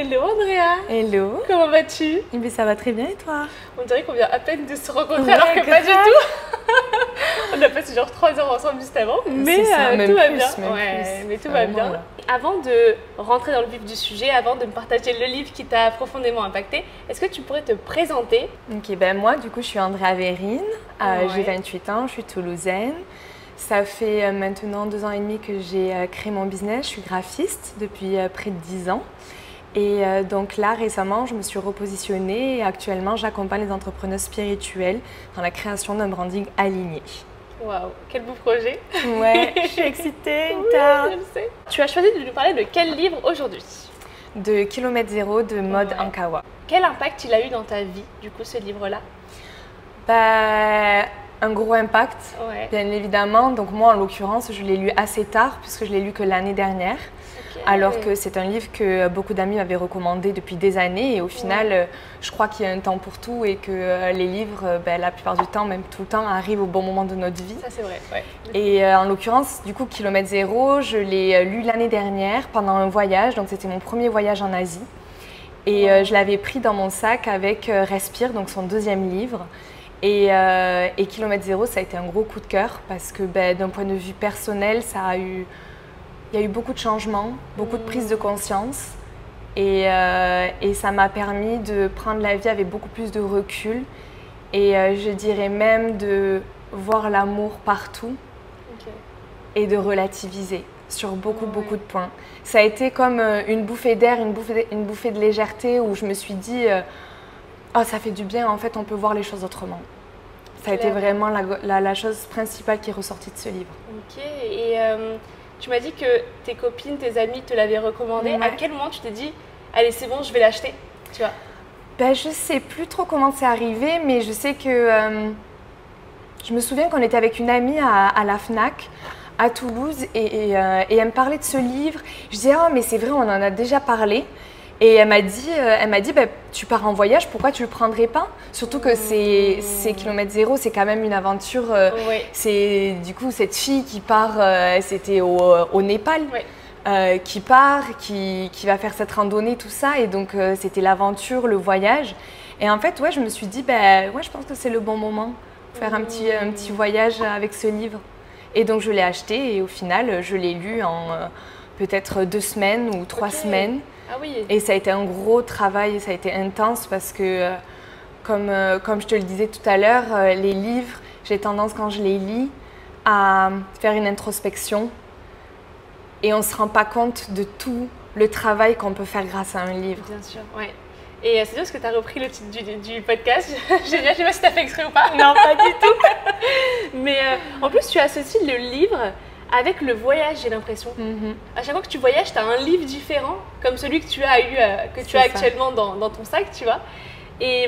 Hello Andrea. Hello. Comment vas-tu? Eh bien, ça va très bien et toi? On dirait qu'on vient à peine de se rencontrer alors que pas du tout. On a passé genre 3 heures ensemble juste avant, mais tout va bien. Ouais, mais tout va bien. Là. Avant de rentrer dans le vif du sujet, avant de me partager le livre qui t'a profondément impacté, est-ce que tu pourrais te présenter? Ok, ben moi du coup je suis Andrea Verrine, j'ai 28 ans, je suis toulousaine. Ça fait maintenant 2 ans et demi que j'ai créé mon business, je suis graphiste depuis près de 10 ans. Et donc là, récemment, je me suis repositionnée et actuellement, j'accompagne les entrepreneurs spirituels dans la création d'un branding aligné. Waouh, quel beau projet! Ouais, je suis excitée. Oui, je le sais. Tu as choisi de nous parler de quel livre aujourd'hui? De Kilomètre Zéro de Maud Ankawa. Quel impact il a eu dans ta vie, du coup, ce livre-là? Un gros impact, bien évidemment. Donc moi, en l'occurrence, je l'ai lu assez tard puisque je l'ai lu que l'année dernière. Alors que c'est un livre que beaucoup d'amis m'avaient recommandé depuis des années et au final, je crois qu'il y a un temps pour tout et que les livres, la plupart du temps, même tout le temps, arrivent au bon moment de notre vie. Ça c'est vrai, ouais. Et en l'occurrence, du coup, Kilomètre Zéro, je l'ai lu l'année dernière pendant un voyage, donc c'était mon premier voyage en Asie. Et je l'avais pris dans mon sac avec Respire, donc son 2e livre. Et Kilomètre Zéro, ça a été un gros coup de cœur parce que d'un point de vue personnel, il y a eu beaucoup de changements, beaucoup de prise de conscience et ça m'a permis de prendre la vie avec beaucoup plus de recul et je dirais même de voir l'amour partout et de relativiser sur beaucoup de points. Ça a été comme une bouffée d'air, une bouffée de légèreté où je me suis dit oh, ça fait du bien, en fait on peut voir les choses autrement. Ça a été vraiment la chose principale qui est ressortie de ce livre. Ok, et tu m'as dit que tes copines, tes amis te l'avaient recommandé. À quel moment tu t'es dit, allez c'est bon, je vais l'acheter, tu vois? Je sais plus trop comment c'est arrivé, mais je sais que je me souviens qu'on était avec une amie à la Fnac à Toulouse et elle me parlait de ce livre. Je disais oh mais c'est vrai, on en a déjà parlé. Et elle m'a dit tu pars en voyage, pourquoi tu le prendrais pas? Surtout que c'est Kilomètre Zéro, c'est quand même une aventure. C'est du coup cette fille qui part, c'était au Népal, qui part, qui va faire cette randonnée, tout ça. Et donc c'était l'aventure, le voyage. Et en fait, je me suis dit, je pense que c'est le bon moment pour faire un petit voyage avec ce livre. Et donc je l'ai acheté et au final, je l'ai lu en peut-être 2 semaines ou 3 semaines. Ah oui. Et ça a été un gros travail, ça a été intense parce que, comme je te le disais tout à l'heure, les livres, j'ai tendance quand je les lis à faire une introspection et on ne se rend pas compte de tout le travail qu'on peut faire grâce à un livre. Bien sûr, ouais. Et c'est bien parce que tu as repris le titre du podcast. Je sais pas si tu as fait exprès ou pas. Non, pas du tout. Mais en plus, tu associes le livre avec le voyage, j'ai l'impression. À chaque fois que tu voyages, tu as un livre différent, comme celui que tu as eu, que tu as actuellement dans ton sac, tu vois. Et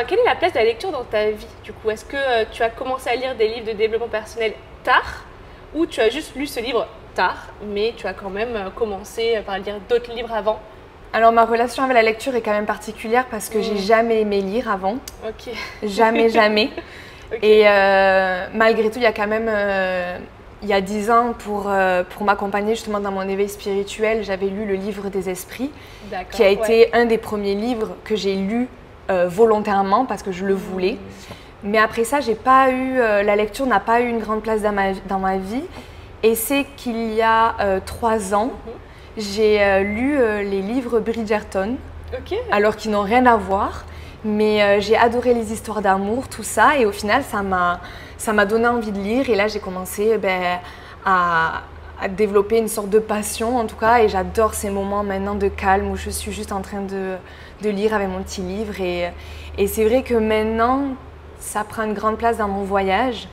quelle est la place de la lecture dans ta vie, du coup? Est-ce que tu as commencé à lire des livres de développement personnel tard, ou tu as juste lu ce livre tard, mais tu as quand même commencé par lire d'autres livres avant? Alors ma relation avec la lecture est quand même particulière parce que j'ai jamais aimé lire avant. Ok. Jamais. Et malgré tout, il y a quand même... il y a 10 ans, pour m'accompagner justement dans mon éveil spirituel, j'avais lu le livre des esprits, qui a été un des premiers livres que j'ai lu volontairement parce que je le voulais. Mais après ça, la lecture n'a pas eu une grande place dans ma vie. Et c'est qu'il y a 3 ans, j'ai lu les livres Bridgerton, alors qu'ils n'ont rien à voir. Mais j'ai adoré les histoires d'amour, tout ça. Et au final, ça m'a donné envie de lire. Et là, j'ai commencé à développer une sorte de passion, en tout cas. Et j'adore ces moments maintenant de calme où je suis juste en train de lire avec mon petit livre. Et c'est vrai que maintenant, ça prend une grande place dans mon voyage.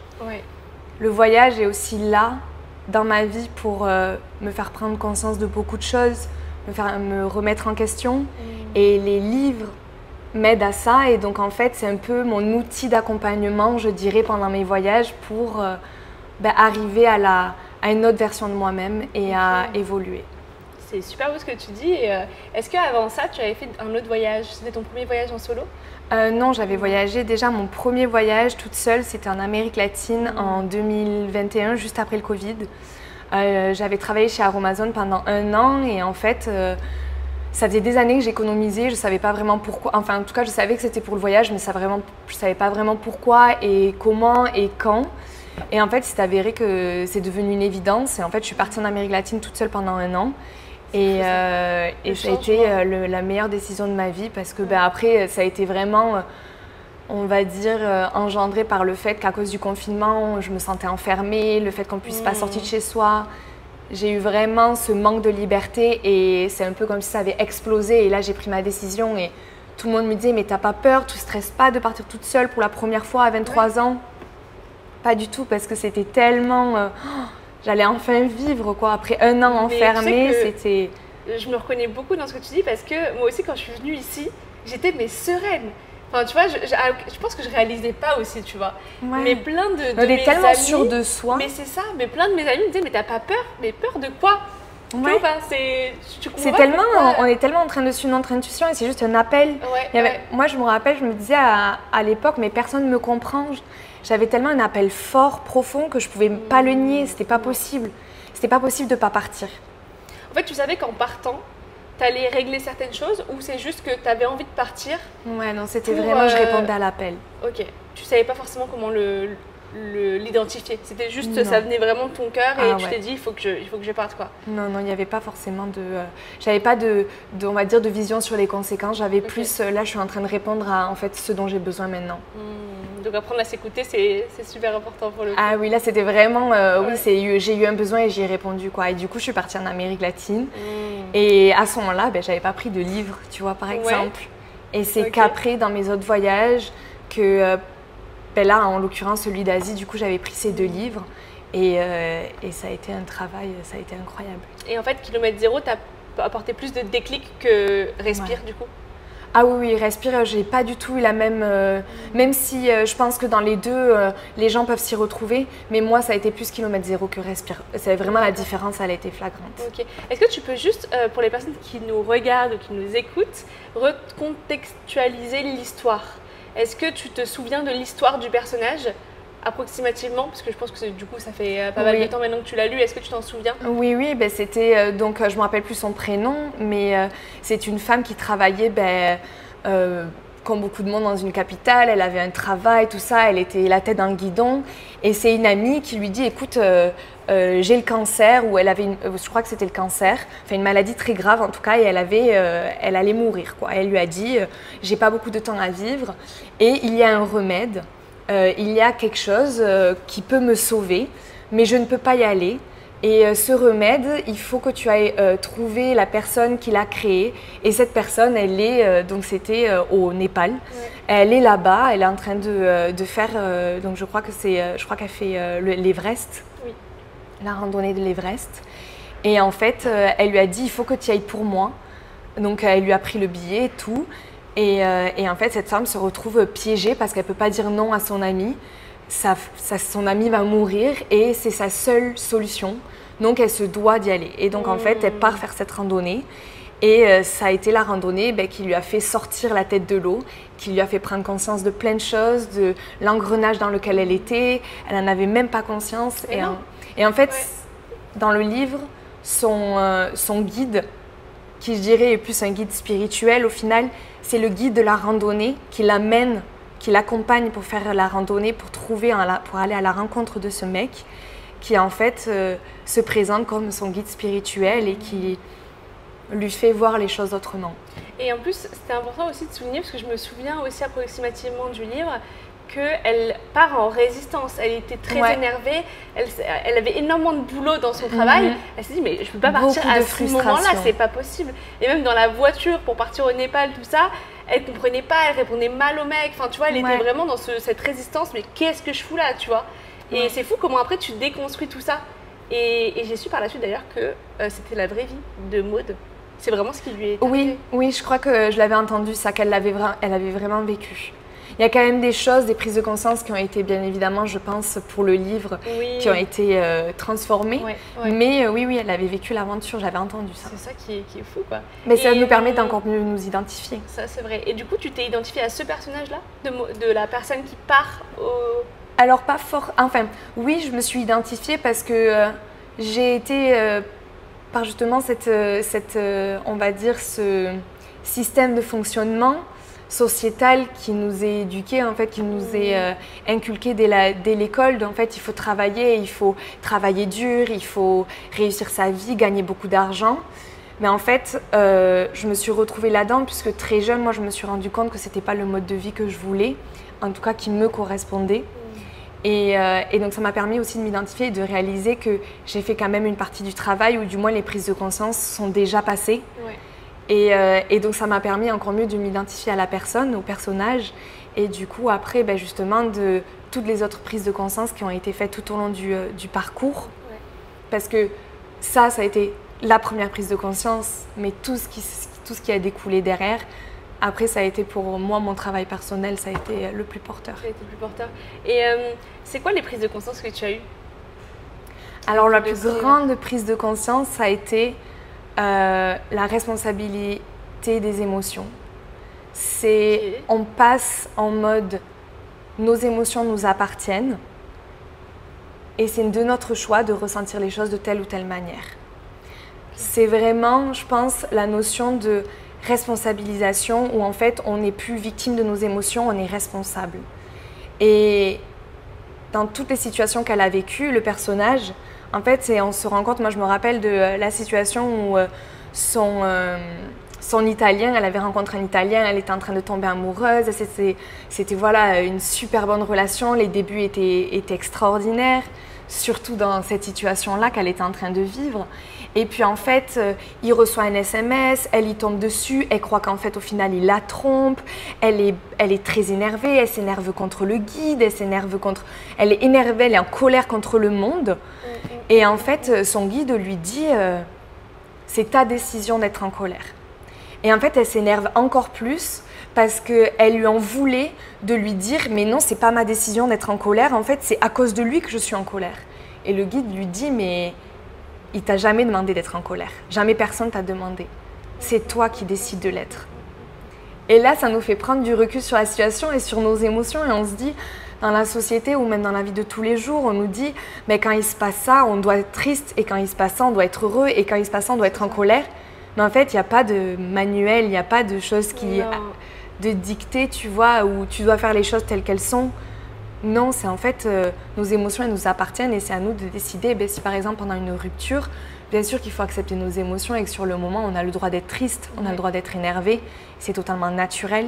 Le voyage est aussi là, dans ma vie, pour me faire prendre conscience de beaucoup de choses, me remettre en question. Et les livres m'aide à ça et donc en fait c'est un peu mon outil d'accompagnement, je dirais, pendant mes voyages pour arriver à une autre version de moi-même et à évoluer. C'est super beau ce que tu dis. Est-ce qu'avant ça tu avais fait un autre voyage? C'était ton premier voyage en solo? Non, j'avais voyagé déjà, mon premier voyage toute seule, c'était en Amérique latine en 2021, juste après le Covid. J'avais travaillé chez Aromazone pendant 1 an et en fait ça faisait des années que j'économisais, je savais pas vraiment pourquoi. Enfin, en tout cas, je savais que c'était pour le voyage, mais je savais pas vraiment pourquoi et comment et quand. Et en fait, c'est avéré que c'est devenu une évidence. Et en fait, je suis partie en Amérique latine toute seule pendant 1 an. Et ça a été la meilleure décision de ma vie parce que après, ça a été vraiment, on va dire, engendré par le fait qu'à cause du confinement, je me sentais enfermée, le fait qu'on ne puisse pas sortir de chez soi. J'ai eu vraiment ce manque de liberté et c'est un peu comme si ça avait explosé. Et là, j'ai pris ma décision et tout le monde me disait « mais t'as pas peur, tu stresses pas de partir toute seule pour la première fois à 23 ans ?» Pas du tout, parce que c'était tellement… j'allais enfin vivre, quoi. Après 1 an enfermée, c'était… Je me reconnais beaucoup dans ce que tu dis parce que moi aussi, quand je suis venue ici, j'étais sereine. Enfin, tu vois, je pense que je réalisais pas aussi, tu vois. Ouais. Mais plein de on est tellement sûrs de soi. Mais c'est ça, mais plein de mes amis me disaient, mais t'as pas peur? Mais peur de quoi? Ouais. C'est tellement, on est tellement en train de suivre notre intuition et c'est juste un appel. Moi, je me rappelle, je me disais à l'époque, mais personne ne me comprend. J'avais tellement un appel fort, profond, que je pouvais pas le nier. C'était pas possible. C'était pas possible de pas partir. En fait, tu savais qu'en partant, tu allais régler certaines choses ou c'est juste que tu avais envie de partir? Ouais, non, c'était vraiment, je répondais à l'appel. Ok. Tu savais pas forcément comment l'identifier. C'était juste, ça venait vraiment de ton cœur et tu t'es dit, il faut que je parte, quoi. Non, il n'y avait pas forcément de… j'avais pas on va dire, de vision sur les conséquences. J'avais plus, là, je suis en train de répondre à, en fait, ce dont j'ai besoin maintenant. Donc apprendre à s'écouter, c'est super important pour le coup. Ah oui, là, c'était vraiment… oui, j'ai eu un besoin et j'y ai répondu, quoi. Et du coup, je suis partie en Amérique latine. Et à ce moment-là, j'avais pas pris de livre, tu vois, par exemple. Et c'est qu'après, dans mes autres voyages, que… là, en l'occurrence, celui d'Asie, du coup, j'avais pris ces 2 livres et ça a été un travail, ça a été incroyable. Et en fait, Kilomètre Zéro t'a apporté plus de déclic que Respire, du coup? Ah oui, Respire, j'ai pas du tout eu la même… même si je pense que dans les 2, les gens peuvent s'y retrouver, mais moi, ça a été plus Kilomètre Zéro que Respire. C'est vraiment la différence, elle a été flagrante. Ok. Est-ce que tu peux juste, pour les personnes qui nous regardent ou qui nous écoutent, recontextualiser l'histoire? Est-ce que tu te souviens de l'histoire du personnage approximativement? Parce que je pense que du coup, ça fait pas mal de temps maintenant que tu l'as lu. Est-ce que tu t'en souviens? Oui, c'était… donc, je ne me rappelle plus son prénom, mais c'est une femme qui travaillait, comme beaucoup de monde, dans une capitale. Elle avait un travail, tout ça. Elle était la tête dans le guidon. Et c'est une amie qui lui dit, écoute… j'ai le cancer, ou elle avait, je crois que c'était le cancer, enfin une maladie très grave en tout cas, et elle allait mourir, quoi. Elle lui a dit, j'ai pas beaucoup de temps à vivre, et il y a un remède, il y a quelque chose qui peut me sauver, mais je ne peux pas y aller. Et ce remède, il faut que tu ailles trouver la personne qui l'a créé. Et cette personne, elle est, donc c'était au Népal. Elle est là-bas, elle est en train de faire, donc je crois qu'elle fait l'Everest. La randonnée de l'Everest. Et en fait, elle lui a dit, il faut que tu y ailles pour moi. Donc, elle lui a pris le billet et tout. Et en fait, cette femme se retrouve piégée parce qu'elle ne peut pas dire non à son ami. Son ami va mourir et c'est sa seule solution. Donc, elle se doit d'y aller. Et donc, en fait, elle part faire cette randonnée. Et ça a été la randonnée qui lui a fait sortir la tête de l'eau, qui lui a fait prendre conscience de plein de choses, de l'engrenage dans lequel elle était. Elle n'en avait même pas conscience. Et en fait, dans le livre, son guide, qui je dirais est plus un guide spirituel, au final, c'est le guide de la randonnée qui l'amène, qui l'accompagne pour faire la randonnée, pour aller à la rencontre de ce mec, qui en fait se présente comme son guide spirituel et qui lui fait voir les choses autrement. Et en plus, c'était important aussi de souligner, parce que je me souviens aussi approximativement du livre, qu'elle part en résistance. Elle était très énervée, elle avait énormément de boulot dans son travail. Elle s'est dit, mais je ne peux pas partir à ce moment-là, c'est pas possible. Et même dans la voiture pour partir au Népal, tout ça, elle ne comprenait pas, elle répondait mal au mec. Enfin, tu vois, elle était vraiment dans cette résistance, mais qu'est-ce que je fous là, tu vois? Et c'est fou comment après tu déconstruis tout ça. Et j'ai su par la suite d'ailleurs que c'était la vraie vie de Maud. C'est vraiment ce qui lui est arrivé. Oui, je crois que je l'avais entendu, ça, elle avait vraiment vécu. Il y a quand même des choses, des prises de conscience qui ont été, bien évidemment, je pense, pour le livre, qui ont été transformées. Mais oui, elle avait vécu l'aventure, j'avais entendu ça. C'est ça qui est fou, quoi. Mais ça nous permet d'encore mieux nous identifier. Ça, c'est vrai. Et du coup, tu t'es identifiée à ce personnage-là, de la personne qui part au… Alors, pas fort… Enfin, oui, je me suis identifiée parce que j'ai été… justement on va dire, ce système de fonctionnement sociétal qui nous est éduqué, en fait, qui nous est inculqué dès l'école. En fait, il faut travailler dur, il faut réussir sa vie, gagner beaucoup d'argent. Mais en fait, je me suis retrouvée là-dedans puisque très jeune, moi, je me suis rendu compte que c'était pas le mode de vie que je voulais, en tout cas qui me correspondait. Et donc, ça m'a permis aussi de m'identifier et de réaliser que j'ai fait quand même une partie du travail, ou du moins les prises de conscience sont déjà passées. Ouais. Et donc, ça m'a permis encore mieux de m'identifier à la personne, au personnage. Et du coup, après, justement, de toutes les autres prises de conscience qui ont été faites tout au long du parcours. Ouais. Parce que ça a été la première prise de conscience, mais tout ce qui a découlé derrière, après, ça a été pour moi, mon travail personnel, ça a été le plus porteur. Ça a été le plus porteur. Et c'est quoi les prises de conscience que tu as eues? Alors, la plus grande prise de conscience, ça a été la responsabilité des émotions. On passe en mode nos émotions nous appartiennent et c'est de notre choix de ressentir les choses de telle ou telle manière. C'est vraiment, je pense, la notion de responsabilisation où en fait on n'est plus victime de nos émotions, on est responsable. Et dans toutes les situations qu'elle a vécues, le personnage, en fait, on se rend compte, moi je me rappelle de la situation où son Italien, elle avait rencontré un Italien, elle était en train de tomber amoureuse, c'était voilà, une super bonne relation, les débuts étaient extraordinaires, surtout dans cette situation-là qu'elle était en train de vivre. Et puis en fait, il reçoit un SMS, elle y tombe dessus, elle croit qu'en fait au final il la trompe, elle est très énervée, elle s'énerve contre le guide, elle est énervée, elle est en colère contre le monde. Et en fait, son guide lui dit c'est ta décision d'être en colère. Et en fait, elle s'énerve encore plus parce qu'elle lui en voulait de lui dire mais non, c'est pas ma décision d'être en colère, en fait c'est à cause de lui que je suis en colère. Et le guide lui dit mais il t'a jamais demandé d'être en colère, jamais personne t'a demandé, c'est toi qui décides de l'être. Et là, ça nous fait prendre du recul sur la situation et sur nos émotions et on se dit, dans la société ou même dans la vie de tous les jours, on nous dit mais quand il se passe ça, on doit être triste et quand il se passe ça, on doit être heureux et quand il se passe ça, on doit être en colère. Mais en fait, il n'y a pas de manuel, il n'y a pas de choses de dictée, tu vois, où tu dois faire les choses telles qu'elles sont. Non, c'est en fait, nos émotions, elles nous appartiennent et c'est à nous de décider. Si par exemple, pendant une rupture, bien sûr qu'il faut accepter nos émotions et que sur le moment, on a le droit d'être triste, on a le droit d'être énervé, c'est totalement naturel.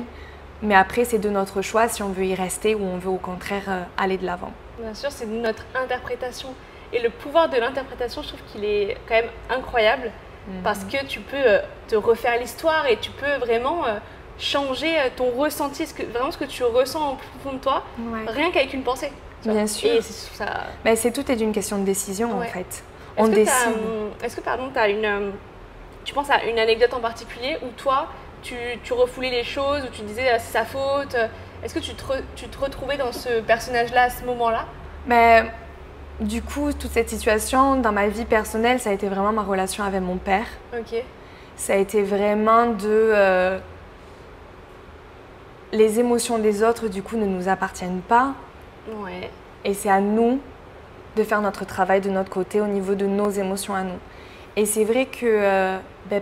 Mais après, c'est de notre choix si on veut y rester ou on veut au contraire aller de l'avant. Bien sûr, c'est de notre interprétation. Et le pouvoir de l'interprétation, je trouve qu'il est quand même incroyable. Parce que tu peux te refaire l'histoire et tu peux vraiment changer ton ressenti, vraiment ce que tu ressens au fond de toi, rien qu'avec une pensée. Bien sûr. Et c'est tout est d'une question de décision en fait. On décide. Est-ce que tu penses à une anecdote en particulier où toi, tu refoulais les choses, où tu disais c'est sa faute? Est-ce que tu te retrouvais dans ce personnage-là à ce moment-là? Du coup, toute cette situation, dans ma vie personnelle, ça a été vraiment ma relation avec mon père. Ok. Ça a été vraiment les émotions des autres, du coup, ne nous appartiennent pas. Ouais. Et c'est à nous de faire notre travail de notre côté au niveau de nos émotions à nous. Et c'est vrai que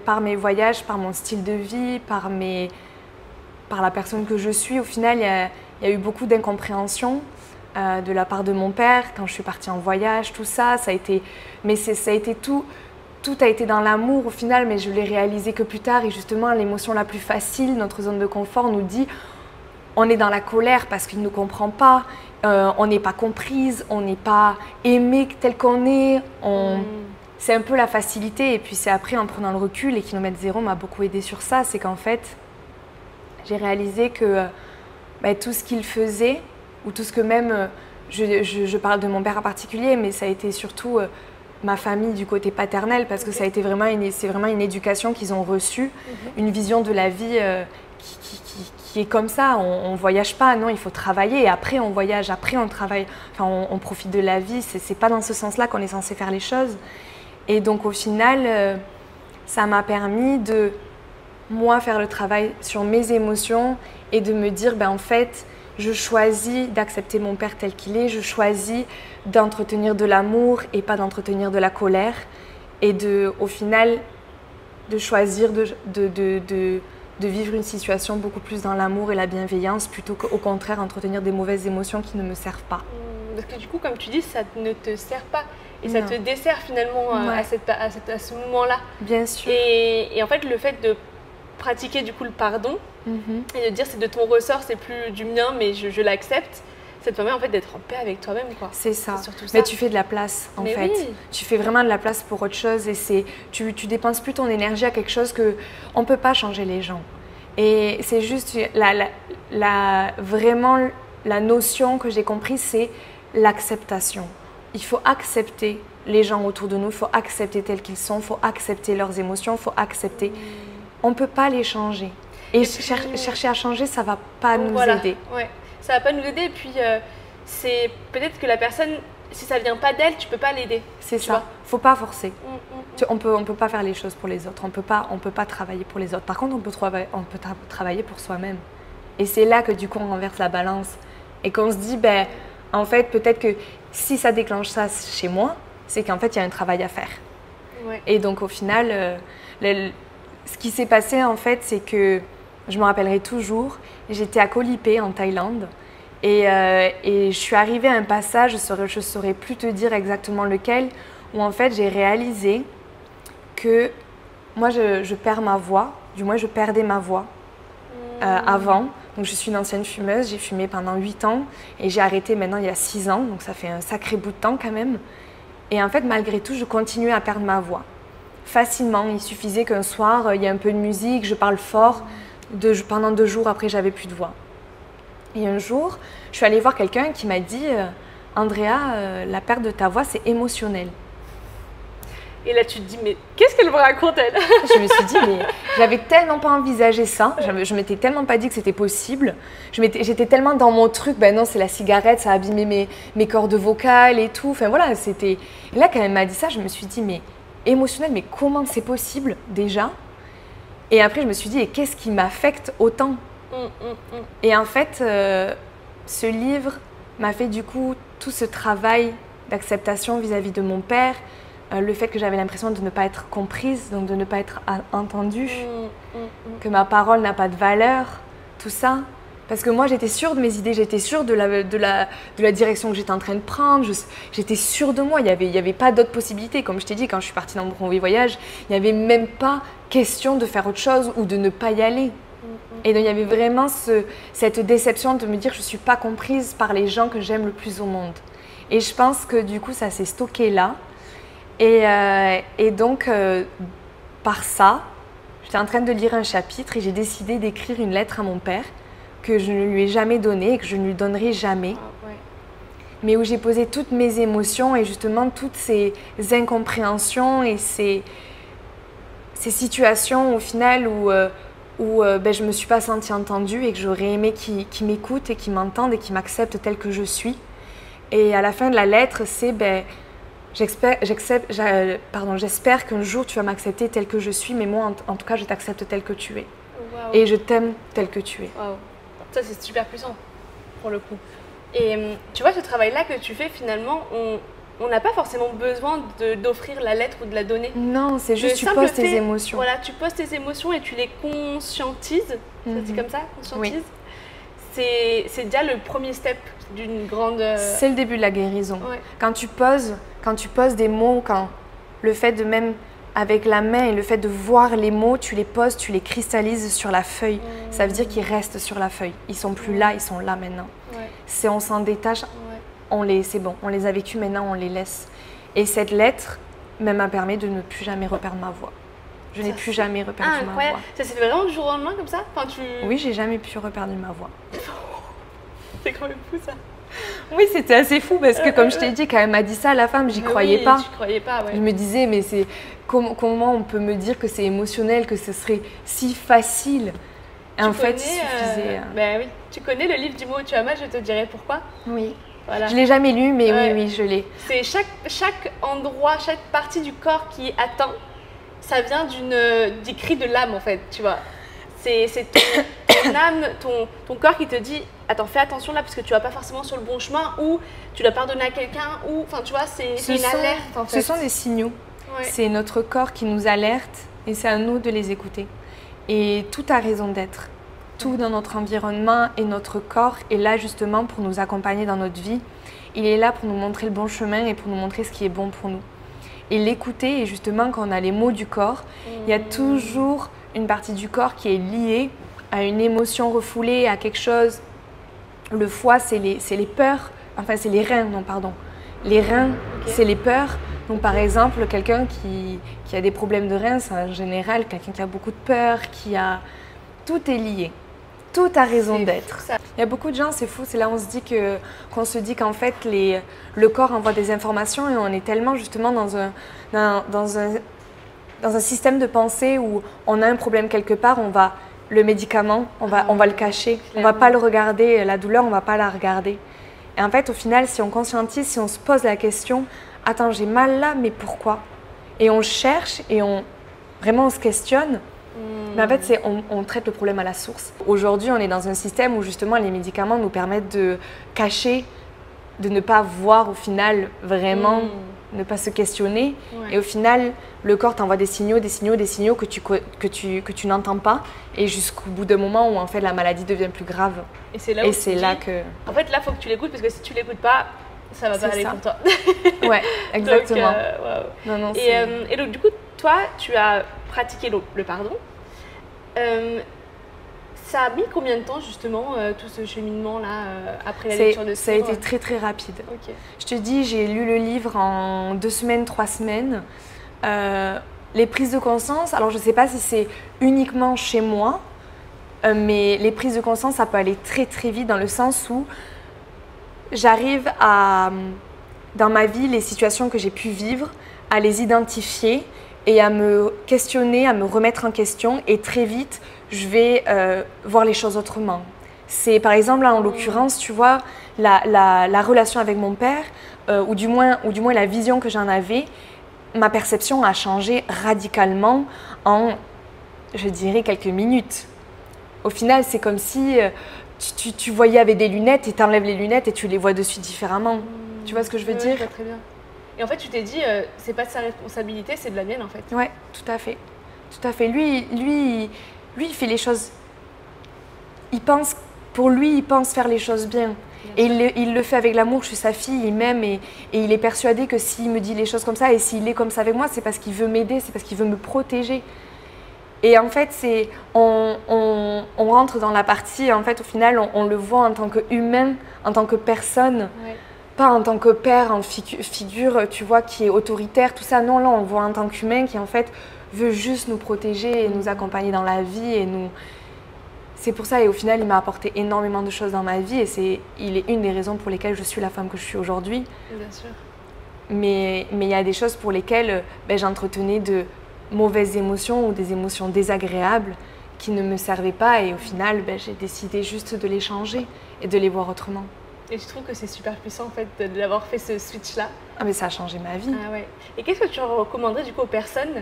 par mes voyages, par mon style de vie, par la personne que je suis, au final, il y a eu beaucoup d'incompréhension. De la part de mon père, quand je suis partie en voyage, tout ça, ça a été tout a été dans l'amour au final, mais je l'ai réalisé que plus tard et justement l'émotion la plus facile, notre zone de confort nous dit on est dans la colère parce qu'il ne nous comprend pas, on n'est pas comprise, on n'est pas aimé tel qu'on est, c'est un peu la facilité et puis c'est après en prenant le recul et Kilomètre Zéro m'a beaucoup aidé sur ça, c'est qu'en fait j'ai réalisé que tout ce qu'il faisait ou tout ce que même, je parle de mon père en particulier, mais ça a été surtout ma famille du côté paternel, parce que ça a été vraiment une éducation qu'ils ont reçue, une vision de la vie qui est comme ça, on ne voyage pas, non, il faut travailler, et après on voyage, après on travaille, enfin on profite de la vie, c'est pas dans ce sens-là qu'on est censé faire les choses. Et donc au final, ça m'a permis de, moi, faire le travail sur mes émotions et de me dire, en fait, je choisis d'accepter mon père tel qu'il est, je choisis d'entretenir de l'amour et pas d'entretenir de la colère. et au final, de choisir de vivre une situation beaucoup plus dans l'amour et la bienveillance plutôt qu'au contraire entretenir des mauvaises émotions qui ne me servent pas. Parce que du coup, comme tu dis, ça ne te sert pas et ça te dessert finalement à ce moment-là. Bien sûr. Et en fait, le fait de pratiquer du coup le pardon et de dire c'est de ton ressort, c'est plus du mien, mais je l'accepte, ça te permet en fait d'être en paix avec toi-même, quoi. C'est ça. Mais tu fais de la place en fait. Oui. Tu fais vraiment de la place pour autre chose et tu dépenses plus ton énergie à quelque chose que on peut pas changer les gens. Et c'est juste vraiment la notion que j'ai comprise, c'est l'acceptation. Il faut accepter les gens autour de nous, il faut accepter tels qu'ils sont, il faut accepter leurs émotions, il faut accepter. On ne peut pas les changer. Et chercher à changer, ça ne va pas nous aider. Ouais. Ça ne va pas nous aider. Et puis, c'est peut-être que la personne, si ça ne vient pas d'elle, tu ne peux pas l'aider. C'est ça. Il ne faut pas forcer. On peut pas faire les choses pour les autres. On peut pas travailler pour les autres. Par contre, on peut travailler pour soi-même. Et c'est là que du coup, on renverse la balance. Et qu'on se dit, ben, en fait, peut-être que si ça déclenche ça chez moi, c'est qu'en fait, il y a un travail à faire. Ouais. Et donc, au final, ce qui s'est passé, en fait, c'est que, je me rappellerai toujours, j'étais à Koh Lipe, en Thaïlande, et je suis arrivée à un passage, je ne saurais plus te dire exactement lequel, où en fait, j'ai réalisé que moi, je perds ma voix, du moins, je perdais ma voix avant. Donc, je suis une ancienne fumeuse, j'ai fumé pendant 8 ans, et j'ai arrêté maintenant il y a 6 ans, donc ça fait un sacré bout de temps quand même. Et en fait, malgré tout, je continuais à perdre ma voix. Facilement, il suffisait qu'un soir, il y ait un peu de musique, je parle fort, pendant 2 jours après, j'avais plus de voix. Et un jour, je suis allée voir quelqu'un qui m'a dit « Andrea, la perte de ta voix, c'est émotionnel ». Et là, tu te dis « Mais qu'est-ce qu'elle me raconte, elle ?» Je me suis dit « Mais j'avais tellement pas envisagé ça, je m'étais tellement pas dit que c'était possible. J'étais tellement dans mon truc, ben non, c'est la cigarette, ça a abîmé mes cordes vocales et tout. » Enfin voilà, c'était… Et là, quand elle m'a dit ça, je me suis dit « Mais émotionnel, mais comment c'est possible déjà ?» Et après, je me suis dit « Et qu'est-ce qui m'affecte autant ?» Et en fait, ce livre m'a fait du coup tout ce travail d'acceptation vis-à-vis de mon père, le fait que j'avais l'impression de ne pas être comprise, donc de ne pas être entendue, que ma parole n'a pas de valeur, tout ça. Parce que moi, j'étais sûre de mes idées, j'étais sûre de la direction que j'étais en train de prendre, j'étais sûre de moi, il y avait pas d'autres possibilités. Comme je t'ai dit, quand je suis partie dans mon premier voyage, il n'y avait même pas question de faire autre chose ou de ne pas y aller. Et donc, il y avait vraiment cette déception de me dire que je ne suis pas comprise par les gens que j'aime le plus au monde. Et je pense que du coup, ça s'est stocké là. Et donc, par ça, j'étais en train de lire un chapitre et j'ai décidé d'écrire une lettre à mon père que je ne lui ai jamais donnée et que je ne lui donnerai jamais. Mais où j'ai posé toutes mes émotions et justement toutes ces incompréhensions et ces situations au final où je ne me suis pas sentie entendue et que j'aurais aimé qu'il m'écoute et qu'il m'entende et qu'il m'accepte tel que je suis. Et à la fin de la lettre, c'est j'espère qu'un jour tu vas m'accepter tel que je suis, mais moi en tout cas je t'accepte tel que tu es. Wow. Et je t'aime tel que tu es. Wow. Ça c'est super puissant pour le coup. Et tu vois, ce travail-là que tu fais finalement, on n'a pas forcément besoin d'offrir la lettre ou de la donner. Non, c'est juste tu poses tes émotions. Voilà, tu poses tes émotions et tu les conscientises. C'est comme ça, conscientises. Oui. C'est déjà le premier step d'une grande… C'est le début de la guérison. Ouais. Quand tu poses des mots, quand le fait de même avec la main et le fait de voir les mots, tu les poses, tu les cristallises sur la feuille. Ça veut dire qu'ils restent sur la feuille. Ils sont plus là, ils sont là maintenant. Ouais. On s'en détache. Ouais. C'est bon, on les a vécus, maintenant on les laisse. Et cette lettre m'a permis de ne plus jamais reperdre ma voix. Je n'ai plus jamais reperdu ma voix. Ça s'est fait vraiment du jour au lendemain comme ça Oui, j'ai jamais pu reperdre ma voix. C'est quand même fou ça. Oui, c'était assez fou parce que comme je t'ai dit, quand elle m'a dit ça à la fin, j'y croyais pas. Tu croyais pas, ouais. Je me disais, mais comment on peut me dire que c'est émotionnel, que ce serait si facile. Et en fait, il suffisait… Ben oui. Tu connais le livre du mot tu as mal, je te dirai pourquoi. Oui. Voilà. Je ne l'ai jamais lu, mais oui, je l'ai. C'est chaque endroit, chaque partie du corps qui est atteint, ça vient du cri de l'âme en fait, tu vois. C'est ton âme, ton corps qui te dit « Attends, fais attention là parce que tu vas pas forcément sur le bon chemin » ou « Tu dois pardonner à quelqu'un » ou… Enfin, tu vois, c'est une alerte en fait. Ce sont des signaux. Ouais. C'est notre corps qui nous alerte et c'est à nous de les écouter. Et tout a raison d'être. Tout dans notre environnement et notre corps est là justement pour nous accompagner dans notre vie. Il est là pour nous montrer le bon chemin et pour nous montrer ce qui est bon pour nous. Et l'écouter, et justement quand on a les mots du corps, il y a toujours une partie du corps qui est liée à une émotion refoulée, à quelque chose. Le foie, c'est les peurs, enfin c'est les reins, non pardon. Les reins, c'est les peurs. Donc par exemple, quelqu'un qui a des problèmes de reins, c'est en général quelqu'un qui a beaucoup de peur, Tout est lié. Tout a raison d'être. Il y a beaucoup de gens, c'est fou, c'est là où qu'on se dit qu'en fait le corps envoie des informations et on est tellement justement dans un système de pensée où on a un problème quelque part, le médicament, on va le cacher, on ne va pas le regarder, la douleur, on ne va pas la regarder. Et en fait, au final, si on conscientise, si on se pose la question, attends, j'ai mal là, mais pourquoi? Et on cherche et vraiment on se questionne. Mais en fait, on traite le problème à la source. Aujourd'hui, on est dans un système où justement les médicaments nous permettent de cacher, de ne pas voir au final vraiment, ne pas se questionner. Ouais. Et au final, le corps t'envoie des signaux que tu n'entends pas. Et jusqu'au bout d'un moment où en fait la maladie devient plus grave. Et c'est là que... En fait, là, il faut que tu l'écoutes parce que si tu l'écoutes pas, ça va pas aller pour toi. Ouais, exactement. Donc, wow. Et donc, du coup, toi, tu as pratiqué le pardon. Ça a mis combien de temps justement tout ce cheminement-là après la lecture de ce livre? Ça a été très très rapide. Okay. Je te dis, j'ai lu le livre en 2 semaines, 3 semaines. Les prises de conscience, alors je ne sais pas si c'est uniquement chez moi, mais les prises de conscience, ça peut aller très très vite dans le sens où j'arrive dans ma vie, les situations que j'ai pu vivre, à les identifier et à me questionner, à me remettre en question. Et très vite, je vais voir les choses autrement. C'est par exemple, là, en l'occurrence, tu vois, la relation avec mon père, ou du moins la vision que j'en avais, ma perception a changé radicalement en, je dirais, quelques minutes. Au final, c'est comme si tu voyais avec des lunettes et tu enlèves les lunettes et tu les vois dessus différemment. Tu vois ce que je veux dire? Oui, très bien. Et en fait, tu t'es dit, c'est pas de sa responsabilité, c'est de la mienne en fait. Ouais, tout à fait. Tout à fait. Lui, il fait les choses. Pour lui, il pense faire les choses bien. Et il le fait avec l'amour. Je suis sa fille, il m'aime et il est persuadé que s'il me dit les choses comme ça et s'il est comme ça avec moi, c'est parce qu'il veut m'aider, c'est parce qu'il veut me protéger. Et en fait, on rentre dans la partie, en fait, au final, on le voit en tant qu'humain, en tant que personne. Ouais. Pas en tant que père, en figure, tu vois, qui est autoritaire, tout ça. Non, là, on le voit en tant qu'humain qui, en fait, veut juste nous protéger et nous accompagner dans la vie. Et c'est pour ça, et au final, il m'a apporté énormément de choses dans ma vie. Et il est une des raisons pour lesquelles je suis la femme que je suis aujourd'hui. Bien sûr. Mais il y a des choses pour lesquelles j'entretenais de mauvaises émotions ou des émotions désagréables qui ne me servaient pas. Et au final, j'ai décidé juste de les changer et de les voir autrement. Et je trouve que c'est super puissant en fait d'avoir fait ce switch-là. Ah mais ça a changé ma vie. Ah ouais. Et qu'est-ce que tu recommanderais du coup aux personnes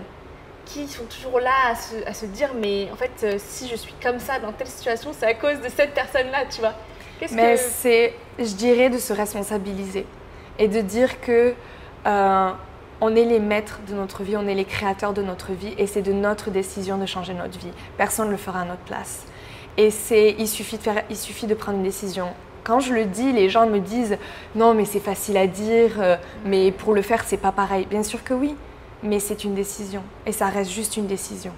qui sont toujours là à se dire mais en fait si je suis comme ça dans telle situation, c'est à cause de cette personne-là, tu vois? Je dirais de se responsabiliser et de dire que on est les maîtres de notre vie, on est les créateurs de notre vie et c'est de notre décision de changer notre vie. Personne ne le fera à notre place. Et il suffit de prendre une décision. Quand je le dis, les gens me disent « Non, mais c'est facile à dire, mais pour le faire, c'est pas pareil. » Bien sûr que oui, mais c'est une décision. Et ça reste juste une décision.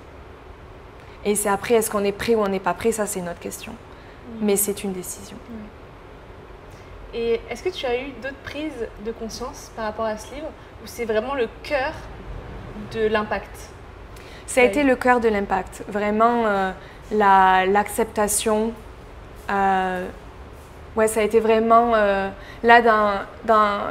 Et c'est après, est-ce qu'on est prêt ou on n'est pas prêt? Ça, c'est une autre question. Mais c'est une décision. Et est-ce que tu as eu d'autres prises de conscience par rapport à ce livre ou c'est vraiment le cœur de l'impact? Ça a été le cœur de l'impact. Vraiment, l'acceptation. Ouais, ça a été vraiment... là,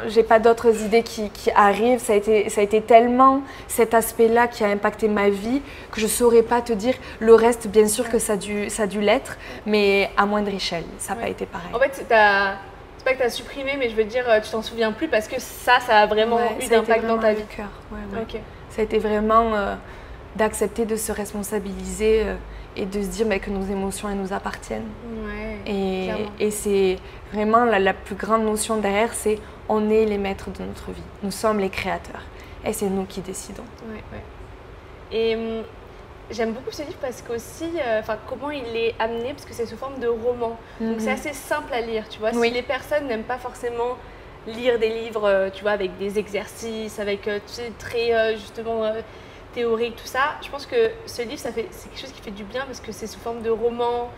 j'ai pas d'autres idées qui arrivent. Ça a été tellement cet aspect-là qui a impacté ma vie que je saurais pas te dire. Le reste, bien sûr que ça a dû l'être, mais à moindre échelle. Ça n'a pas été pareil. En fait, c'est pas que tu as supprimé, mais je veux dire, tu t'en souviens plus parce que ça a vraiment eu d'impact dans ta vie. Ouais. Okay. Ça a été vraiment d'accepter de se responsabiliser et de se dire que nos émotions, elles nous appartiennent. Et c'est vraiment la plus grande notion derrière, c'est on est les maîtres de notre vie. Nous sommes les créateurs. et c'est nous qui décidons. Ouais, ouais. Et j'aime beaucoup ce livre parce qu'aussi, comment il est amené, parce que c'est sous forme de roman. Donc c'est assez simple à lire, tu vois. Oui. Si les personnes n'aiment pas forcément lire des livres, tu vois, avec des exercices, avec très justement théorique, tout ça, je pense que ce livre, c'est quelque chose qui fait du bien parce que c'est sous forme de roman.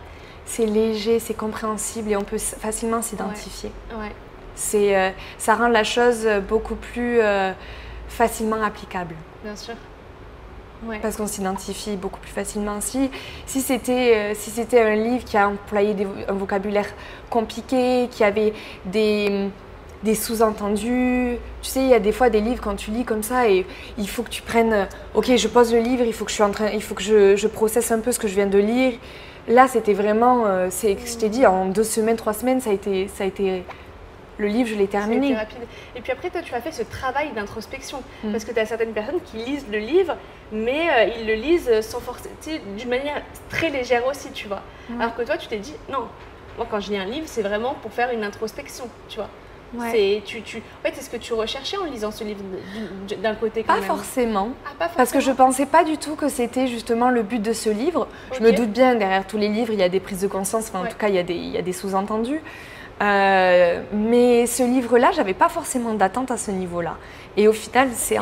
C'est léger, c'est compréhensible et on peut facilement s'identifier. Ouais. Ça rend la chose beaucoup plus facilement applicable. Bien sûr. Ouais. Parce qu'on s'identifie beaucoup plus facilement. Si c'était un livre qui a employé un vocabulaire compliqué, qui avait des sous-entendus, tu sais, il y a des fois des livres quand tu lis comme ça et il faut que tu prennes, ok, je pose le livre, il faut que je processe un peu ce que je viens de lire. Là, c'était vraiment, je t'ai dit, en 2 semaines, 3 semaines, ça a été le livre, je l'ai terminé. C'était rapide. Et puis après, toi, tu as fait ce travail d'introspection. Parce que tu as certaines personnes qui lisent le livre, mais ils le lisent sans d'une manière très légère aussi, tu vois. Alors que toi, tu t'es dit, non, moi, quand je lis un livre, c'est vraiment pour faire une introspection, tu vois. En fait, c'est ce que tu recherchais en lisant ce livre d'un côté quand même. Pas forcément. Parce que je pensais pas du tout que c'était justement le but de ce livre. Je me doute bien, derrière tous les livres, il y a des prises de conscience, en tout cas, il y a des sous-entendus. Mais ce livre-là, j'avais pas forcément d'attente à ce niveau-là. Et au final, c'est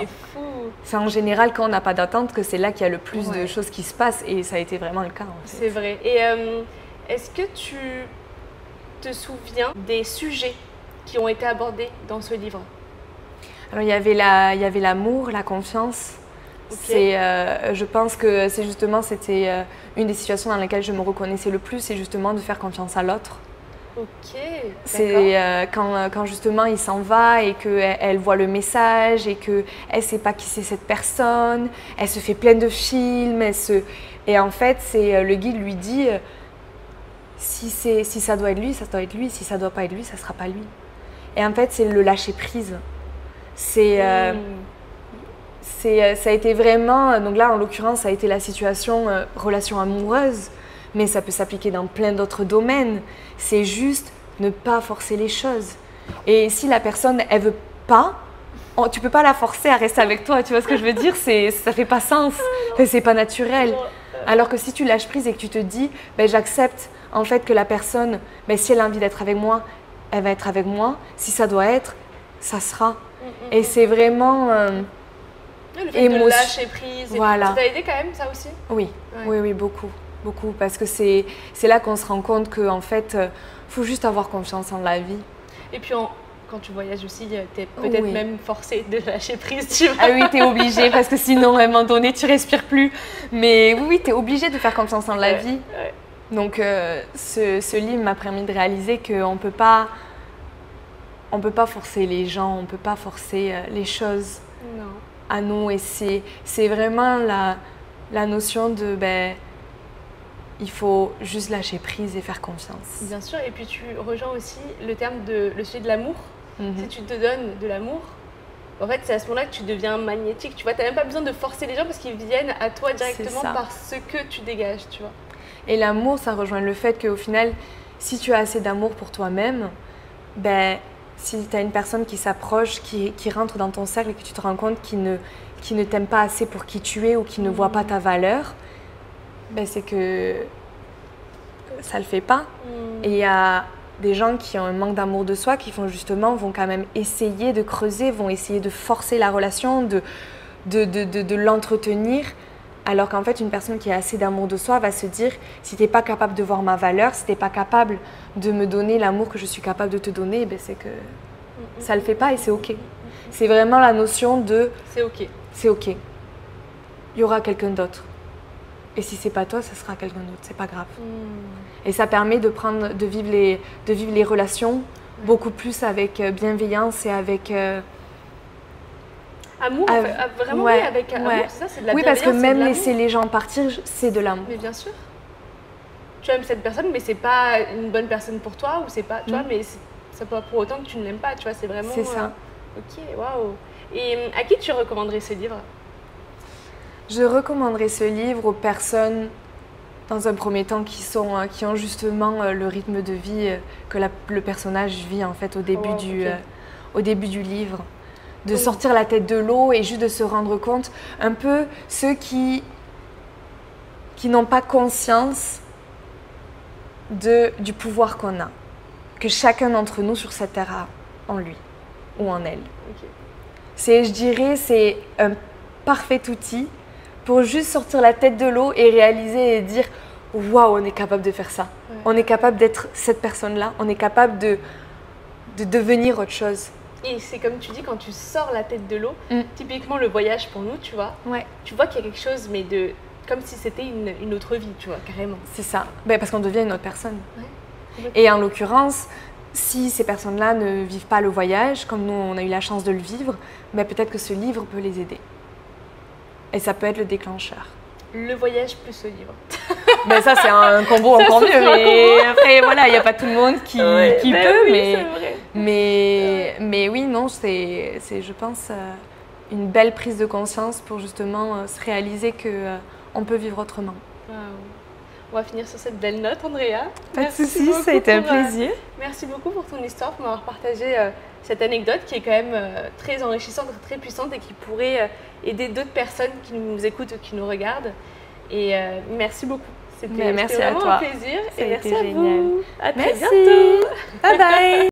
en général quand on n'a pas d'attente que c'est là qu'il y a le plus de choses qui se passent. Et ça a été vraiment le cas. En fait. C'est vrai. Et est-ce que tu te souviens des sujets qui ont été abordés dans ce livre? Alors, il y avait l'amour, la confiance. Je pense que c'était une des situations dans lesquelles je me reconnaissais le plus, c'est justement de faire confiance à l'autre. Ok. C'est quand justement il s'en va et qu'elle voit le message et qu'elle ne sait pas qui c'est cette personne, elle se fait plein de films, et en fait le guide lui dit si ça doit être lui, ça doit être lui, si ça doit pas être lui, ça sera pas lui. Et en fait c'est le lâcher prise. Ça a été vraiment, donc là en l'occurrence ça a été la situation relation amoureuse. Mais ça peut s'appliquer dans plein d'autres domaines. C'est juste ne pas forcer les choses. Et si la personne, elle veut pas, tu peux pas la forcer à rester avec toi. Tu vois ce que je veux dire? Ça fait pas sens. C'est pas naturel. Alors que si tu lâches prise et que tu te dis, j'accepte en fait que la personne, si elle a envie d'être avec moi, elle va être avec moi. Si ça doit être, ça sera. Et c'est vraiment le fait de lâcher prise. Voilà. Ça t'a aidé quand même, ça aussi? Oui, oui, beaucoup. Beaucoup, parce que c'est là qu'on se rend compte qu'en fait, faut juste avoir confiance en la vie. Et puis, quand tu voyages aussi, t'es peut-être même forcé de lâcher prise, tu vois. Ah oui, t'es obligé, parce que sinon, à un moment donné, tu respires plus. Mais oui, t'es obligé de faire confiance en la vie. Ouais. Donc, ce livre m'a permis de réaliser qu'on peut pas forcer les gens, on peut pas forcer les choses à nous. Et c'est vraiment la notion de... il faut juste lâcher prise et faire confiance. Bien sûr, et puis tu rejoins aussi le sujet de l'amour. Si tu te donnes de l'amour, en fait, c'est à ce moment-là que tu deviens magnétique. Tu vois, tu n'as même pas besoin de forcer les gens parce qu'ils viennent à toi directement par ce que tu dégages, tu vois. Et l'amour, ça rejoint le fait qu'au final, si tu as assez d'amour pour toi-même, si tu as une personne qui s'approche, qui rentre dans ton cercle et que tu te rends compte qu'il ne t'aime pas assez pour qui tu es ou qui ne voit pas ta valeur, c'est que ça le fait pas. Et il y a des gens qui ont un manque d'amour de soi qui vont quand même essayer de creuser, vont essayer de forcer la relation, de l'entretenir, alors qu'en fait une personne qui a assez d'amour de soi va se dire si t'es pas capable de voir ma valeur, si t'es pas capable de me donner l'amour que je suis capable de te donner, c'est que ça le fait pas et c'est ok. C'est vraiment la notion de c'est ok. Il y aura quelqu'un d'autre. Et si c'est pas toi, ça sera quelqu'un d'autre, c'est pas grave. Et ça permet de vivre les relations beaucoup plus avec bienveillance et avec... amour, vraiment avec amour, c'est ça, c'est de la bienveillance. Oui, parce que même laisser les gens partir, c'est de l'amour. Mais bien sûr. Tu aimes cette personne, mais c'est pas une bonne personne pour toi, ou c'est pas, tu vois, mais c'est pas pour autant que tu ne l'aimes pas, tu vois, c'est vraiment... C'est ça. Ok, waouh. Et à qui tu recommanderais ce livre? Je recommanderais ce livre aux personnes, dans un premier temps, qui ont justement le rythme de vie que le personnage vit en fait au début du livre. de sortir la tête de l'eau et juste de se rendre compte, un peu ceux qui n'ont pas conscience du pouvoir qu'on a, que chacun d'entre nous sur cette terre a en lui ou en elle. Je dirais, c'est un parfait outil pour juste sortir la tête de l'eau et réaliser et dire « Waouh, on est capable de faire ça. On est capable d'être cette personne-là. On est capable de devenir autre chose. » Et c'est comme tu dis, quand tu sors la tête de l'eau, typiquement le voyage pour nous, tu vois, tu vois qu'il y a quelque chose, mais comme si c'était une autre vie, tu vois, carrément. C'est ça, parce qu'on devient une autre personne. Et en l'occurrence, si ces personnes-là ne vivent pas le voyage, comme nous on a eu la chance de le vivre, peut-être que ce livre peut les aider. Et ça peut être le déclencheur. Le voyage plus le livre. Ça c'est un combo encore mieux, mais après voilà, il n'y a pas tout le monde qui peut, mais oui, non, c'est je pense une belle prise de conscience pour justement se réaliser qu'on peut vivre autrement. Wow. On va finir sur cette belle note, Andrea. Pas de soucis, ça a été un plaisir. Merci beaucoup pour ton histoire, pour m'avoir partagé cette anecdote qui est quand même très enrichissante, très puissante et qui pourrait aider d'autres personnes qui nous écoutent ou qui nous regardent. Et merci beaucoup. C'était merci à vraiment toi. Un plaisir. Ça et merci génial. À vous. À très merci. bientôt. Bye bye.